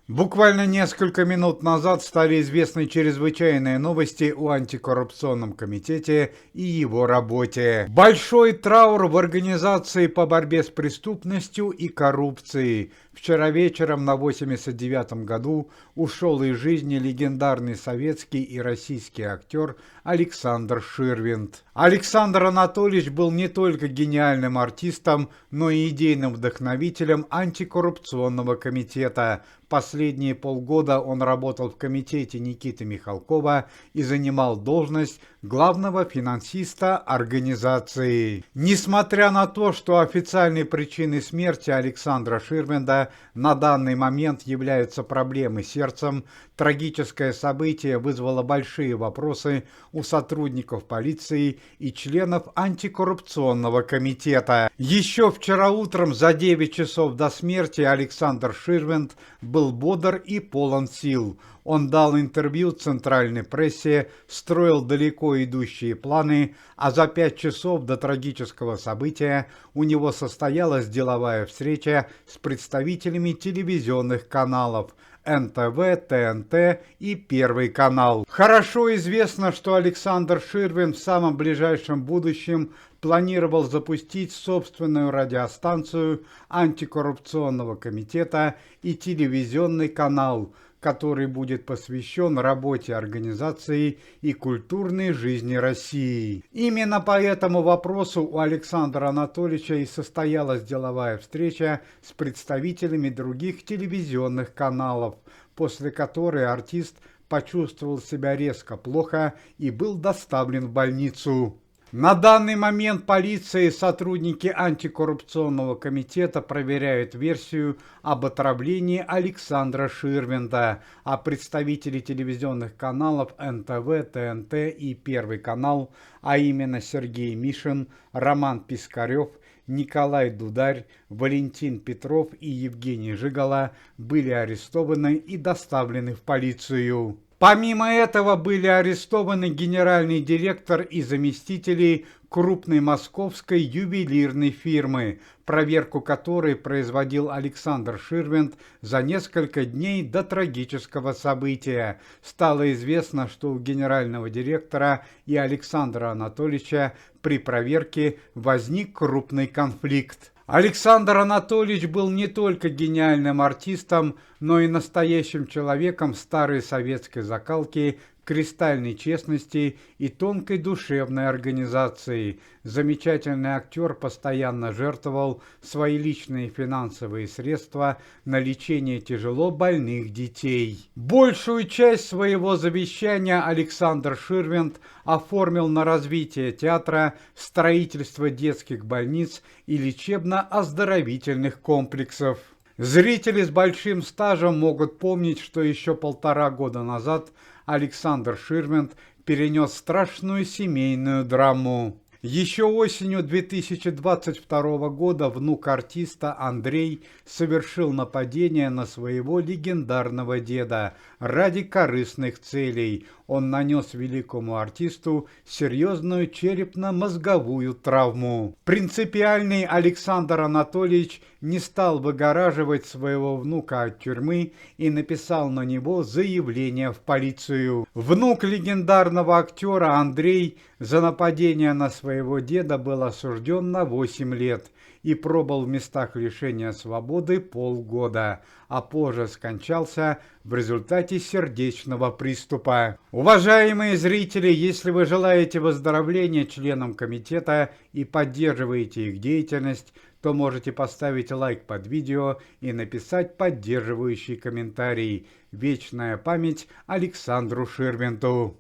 Буквально несколько минут назад стали известны чрезвычайные новости о антикоррупционном комитете и его работе. Большой траур в организации по борьбе с преступностью и коррупцией. Вчера вечером на 89-м году ушел из жизни легендарный советский и российский актер Александр Ширвинд. Александр Анатольевич был не только гениальным артистом, но и идейным вдохновителем антикоррупционного комитета. Последние полгода он работал в комитете Никиты Михалкова и занимал должность главного финансиста организации. Несмотря на то, что официальной причиной смерти Александра Ширвинда на данный момент являются проблемы с сердцем, трагическое событие вызвало большие вопросы у сотрудников полиции и членов антикоррупционного комитета. Еще вчера утром за 9 часов до смерти Александр Ширвинд был бодр и полон сил. Он дал интервью центральной прессе, строил далеко идущие планы, а за 5 часов до трагического события у него состоялась деловая встреча с представителями телевизионных каналов НТВ, ТНТ и Первый канал. Хорошо известно, что Александр Ширвинд в самом ближайшем будущем планировал запустить собственную радиостанцию антикоррупционного комитета и телевизионный канал, который будет посвящен работе организации и культурной жизни России. Именно по этому вопросу у Александра Анатольевича и состоялась деловая встреча с представителями других телевизионных каналов, после которой артист почувствовал себя резко плохо и был доставлен в больницу. На данный момент полиция и сотрудники антикоррупционного комитета проверяют версию об отравлении Александра Ширвинда, а представители телевизионных каналов НТВ, ТНТ и Первый канал, а именно Сергей Мишин, Роман Пискарев, Николай Дударь, Валентин Петров и Евгений Жигало были арестованы и доставлены в полицию. Помимо этого были арестованы генеральный директор и заместители крупной московской ювелирной фирмы, проверку которой производил Александр Ширвинд за несколько дней до трагического события. Стало известно, что у генерального директора и Александра Анатольевича при проверке возник крупный конфликт. Александр Анатольевич был не только гениальным артистом, но и настоящим человеком старой советской закалки, кристальной честности и тонкой душевной организации. Замечательный актер постоянно жертвовал свои личные финансовые средства на лечение тяжело больных детей. Большую часть своего завещания Александр Ширвинд оформил на развитие театра, строительство детских больниц и лечебно-оздоровительных комплексов. Зрители с большим стажем могут помнить, что еще 1,5 года назад Александр Ширвинд перенес страшную семейную драму. Еще осенью 2022 года внук артиста Андрей совершил нападение на своего легендарного деда ради корыстных целей. Он нанес великому артисту серьезную черепно-мозговую травму. Принципиальный Александр Анатольевич не стал выгораживать своего внука от тюрьмы и написал на него заявление в полицию. Внук легендарного актера Андрей за нападение на своего деда был осужден на 8 лет и пробыл в местах лишения свободы полгода, а позже скончался в результате сердечного приступа. Уважаемые зрители, если вы желаете выздоровления членам комитета и поддерживаете их деятельность, то можете поставить лайк под видео и написать поддерживающий комментарий. Вечная память Александру Ширвинду.